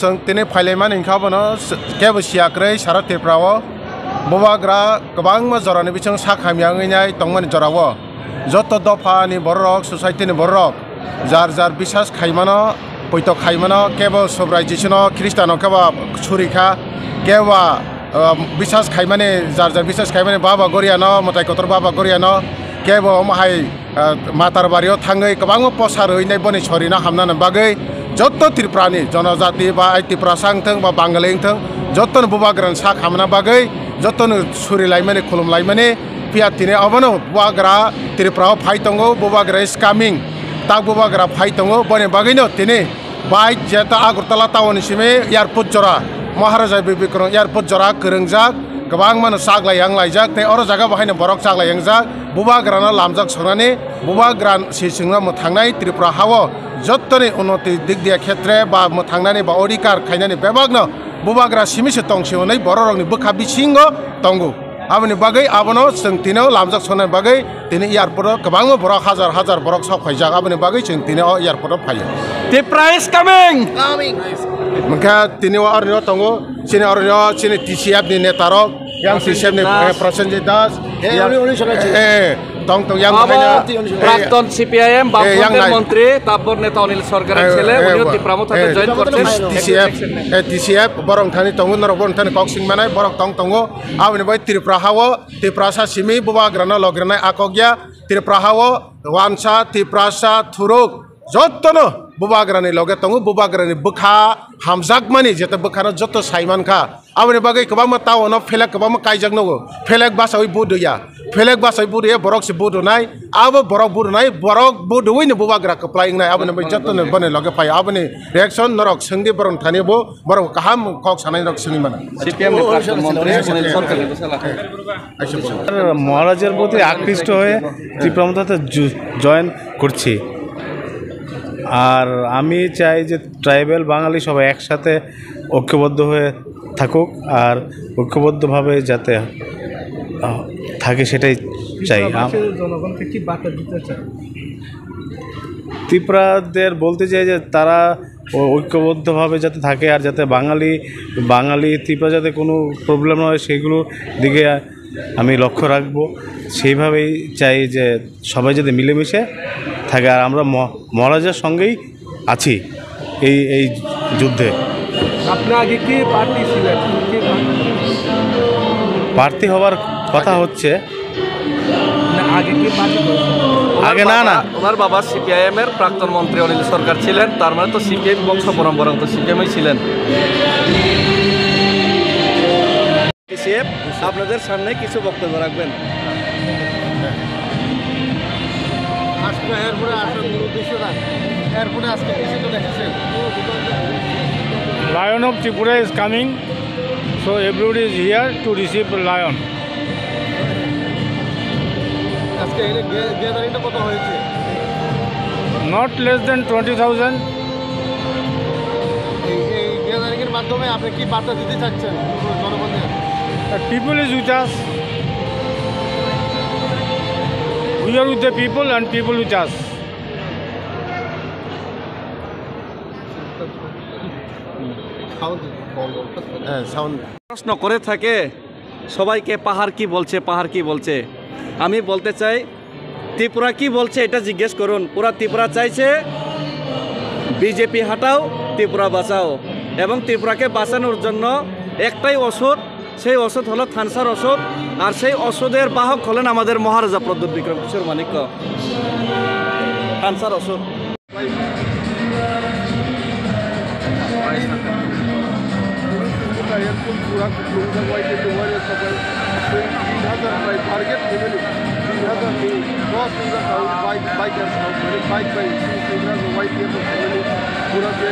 जों दिनै फायलायमान ओंखारबोनो केबो सियाखै सारा त्रिपुराव बबाग्रा गोबां जरानि बिथिं साखामियाङैनाय दंमोन जरावो जत दफानि बरक ससाइटिनि बरक जार जार बिसास खायमानो पयत खायमानो केबो सब्राइजिसनो ख्रिस्टानो केबा सुरिखा केबा बिसास खायमाने जार जार बिसास खायमाने बाबा गरियानो मताय कतर बाबा गरियानो केबो माहाय मातार बारियाव थाङै गोबां पसार हैनाय बनि सरिना हामनानै बागै जत त्रिपुरानि जनजाति बा त्रिपुरा सांथों बा बांगालिंथों जतन बुबाग्रान सा खामना बागै जतन सुरिलायमाने खुलुमलायमाने पियातिने अबनो बुबाग्रा त्रिपुराव फाइ दंगो बुबाग्रा इज कामिं ता बुबाग्रा फाइ दंगो बने बागैनो तिने बाइक जेता आगरतला टाउनसिमे एयारपोर्ट जरा महाराजा बिबिक्रम एयारपोर्ट जरा गोरोंजाक गोबां मानो साग्लायांलायजाक ते अर जागा बाहायनो बरक साग्लायांजाक बुबाग्राना लामजाक संनानै बुबाग्रान सिसिंना मोथांनाय त्रिपुरा हावो जतने उन्नति दिग दिया क्षेत्रे बा मोथांनानै बा अधिकार खायनानै बेबागनो बुबाग्रा सिमिसे तंसिवनै बररंनि बोखा बिसिंगो तंगु आबनि बागै आबनो जों तिनो लामजाक संनाय बागै तिने एयारपोर्ट गोबां बरक हाजार हाजार बरक सफायजाक आबनि बागै जों तिने एयारपोर्ट फायो त्रिपुरा इज कामिं मखा तिने अरनो तंगु सिने अरनो सिने टीसीएफ नि नेतारक yang TCF ni Prasenjit Das tong yang প্রাক্তন সিপিআইএম বামফ্রন্টের মন্ত্রী তারপর নেতা অনিল সরকারের ছেলে উনিও ত্রিপুরামো থেকে জয়েন করছেন TCF borong thani tongu norok borong thani koksing manai borok tong tongo abni bai Tripura hawo Tripura sa simi bubagrana lograna akogya Tripura hawo wansa Tripura sa thuruk jotono bubagrani loge tongu bubagrani bukha hamjak mani jeta bukhano joto saiman kha abni bagai kobama tawono felak kobama kaijak nogo felak basai buduya felak basai buduya borok se budu nai abo borok budu nai borok budu wini bubagra kaplaing nai abni bai joto ne bane loge pai abni reaction norok singdi borong thani bo borok kaham kok sanai norok singi mana CPM এর প্রাক্তন মন্ত্রী অনিল সরকারের বসালা মহারাজের প্রতি আকৃষ্ট হয়ে ত্রিপুরামোতে join করছি আর আমি চাই যে ট্রাইবেল বাঙালি সবাই একসাথে ঐক্যবদ্ধ হয়ে থাকুক আর ঐক্যবদ্ধভাবে যাতে থাকে সেটাই চাই জনগণকে কি বার্তা দিতে চাই ত্রিপুরাদের বলতে চাই যে তারা ঐক্যবদ্ধভাবে যাতে থাকে আর যাতে বাঙালি ত্রিপুরা যাতে কোনো প্রবলেম হয় সেগুলো দিকে আমি লক্ষ্য রাখব সেইভাবেই চাই যে সবাই যাতে মিলেমিশে থাকে আর আমরা মহারাজের সঙ্গেই আছি এই যুদ্ধে। আপনি আগে কি প্রার্থী ছিলেন? প্রার্থী হওয়ার কথা হচ্ছে আগে না ওনার বাবা সিপিআইএম এর প্রাক্তন মন্ত্রী অনিল সরকার ছিলেন তার মানে তো সিপিএম বংশ পরম্পরা তো সিপিএমই ছিলেন। আপনাদের সামনে কিছু বক্তব্য রাখবেন। Lion of Tripura is coming, so everybody is here to receive the lion. Not less than 20,000. People is with us. We are with the people and people with us. প্রশ্ন করে থাকে সবাইকে পাহাড় কি বলছে, পাহাড় কি বলছে। আমি বলতে চাই ত্রিপুরা কি বলছে এটা জিজ্ঞেস করুন। পুরা ত্রিপুরা চাইছে বিজেপি হাটাও, ত্রিপুরা বাঁচাও, এবং ত্রিপুরাকে বাঁচানোর জন্য একটাই ওষুধ, সেই ওষুধ হলো থানসার ওষুধ। আর সেই ওষুধের বাহক হলেন আমাদের মহারাজা প্রদ্যুৎ বিক্রম কিশোর মানিক্য। থানসার ওষুধ। एकदम पूरा खुलूंगा वाइट के वाले सब 3000 बाइक टारगेट लेवल 3000 में 10,000 bike bike bike bike bike 3000 white के पूरा भी